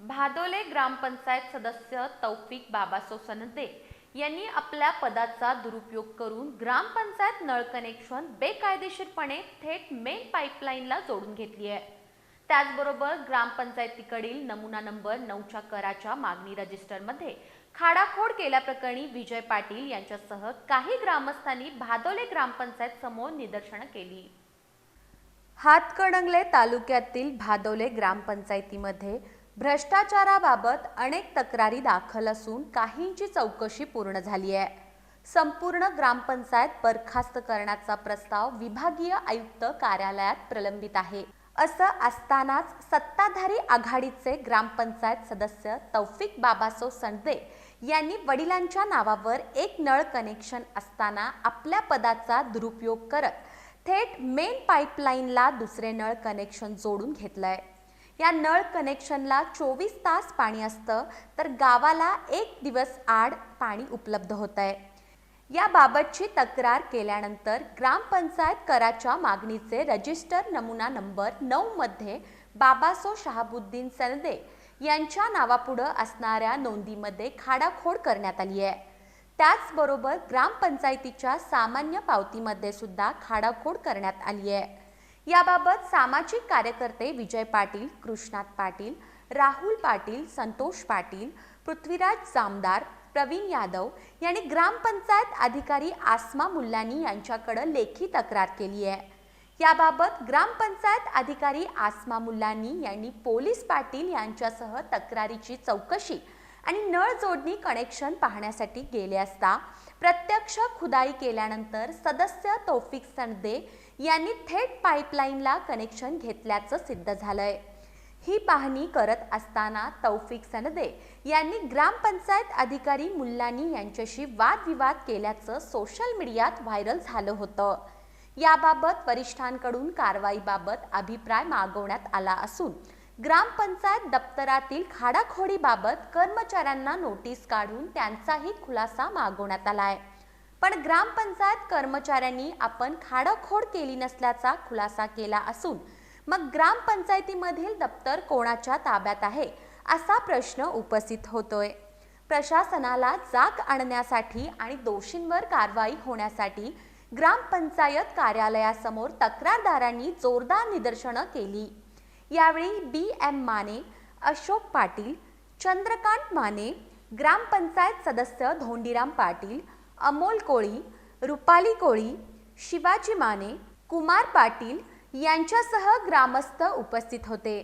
भादोले ग्रामपंचायत सदस्य तौफिक बाबासो सनदे यांनी आपल्या पदाचा दुरुपयोग करून ग्रामपंचायत नळ कनेक्शन बेकायदेशीरपणे थेट मेन पाईपलाईनला जोडून घेतली आहे। त्याचबरोबर ग्रामपंचायतीकडील नमुना नंबर 9च्या कराच्या मागणी रजिस्टरमध्ये खाडाखोड केल्याप्रकरणी विजय पाटील यांच्यासह काही ग्रामस्थांनी भादोले ग्रामपंचायत समोर निदर्शनं केली। हातकणंगले तालुक्यातील भादोले ग्रामपंचायतीमध्ये भ्रष्टाचाराबाबत अनेक तक्रारी दाखल असून काहींची चौकशी पूर्ण झाली आहे। संपूर्ण ग्रामपंचायत बरखास्त करण्याचा प्रस्ताव विभागीय आयुक्त कार्यालयात प्रलंबित आहे। असं असतानाच सत्ताधारी आघाडीचे ग्रामपंचायत सदस्य तौफिक बाबासो सनदे यांनी वडिलांच्या नावावर एक नळ कनेक्शन असताना आपल्या पदाचा दुरुपयोग करत थेट मेन पाईपलाईनला दुसरे नळ कनेक्शन जोडून घेतलंय। या नळ कनेक्शनला 24 तास पाणी असतं, तर गावाला 1 दिवस आड पाणी उपलब्ध होतंय। याबाबतची तक्रार केल्यानंतर ग्रामपंचायत कराच्या मागणीचे रजिस्टर नमुना नंबर 9 मध्ये बाबासो शहाबुद्दीन सनदे यांच्या नावापुढे असणाऱ्या नोंदीमध्ये खाडाखोड करण्यात आली आहे। त्याचबरोबर ग्रामपंचायतीच्या सामान्य पावतीमध्ये सुद्धा खाडाखोड करण्यात आली आहे। याबाबत सामाजिक कार्यकर्ते विजय पाटील, कृष्णात पाटील, राहुल पाटील, संतोष पाटील, पृथ्वीराज जामदार, प्रवीण यादव यांनी ग्रामपंचायत अधिकारी आसमा मुल्लानी यांच्याकडे लेखी तक्रार केली आहे। याबाबत ग्रामपंचायत अधिकारी आसमा मुल्लानी यांनी पोलीस पाटील यांच्यासह तक्रारीची चौकशी आणि नळ जोडणी कनेक्शन पाहण्यासाठी गेले असता प्रत्यक्ष खुदाई केल्यानंतर सदस्य तौफिक सनदे यांनी थेट पाईपलाईनला कनेक्शन घेतल्याचं सिद्ध झालंय। ही पाहणी करत असताना तौफिक सनदे यांनी ग्रामपंचायत अधिकारी मुल्लानी यांच्याशी वादविवाद केल्याचं सोशल मीडियात व्हायरल झालं होतं। याबाबत वरिष्ठांकडून कारवाईबाबत अभिप्राय मागवण्यात आला असून ग्रामपंचायत दप्तरातील खाडाखोडीबाबत कर्मचाऱ्यांना नोटीस काढून त्यांचाही खुलासा मागवण्यात आलाय। पण ग्रामपंचायत कर्मचाऱ्यांनी आपण खाडाखोड केली नसल्याचा खुलासा केला असून मग ग्रामपंचायतीमधील दप्तर कोणाच्या ताब्यात आहे असा प्रश्न उपस्थित होतोय। प्रशासनाला जाग आणण्यासाठी आणि दोषींवर कारवाई होण्यासाठी ग्रामपंचायत कार्यालयासमोर तक्रारदारांनी जोरदार निदर्शनं केली। यावेळी BM माने, अशोक पाटील, चंद्रकांत माने, ग्रामपंचायत सदस्य धोंडीराम पाटील, अमोल कोळी, रुपाली कोळी, शिवाजी माने, कुमार पाटील यांच्यासह ग्रामस्थ उपस्थित होते।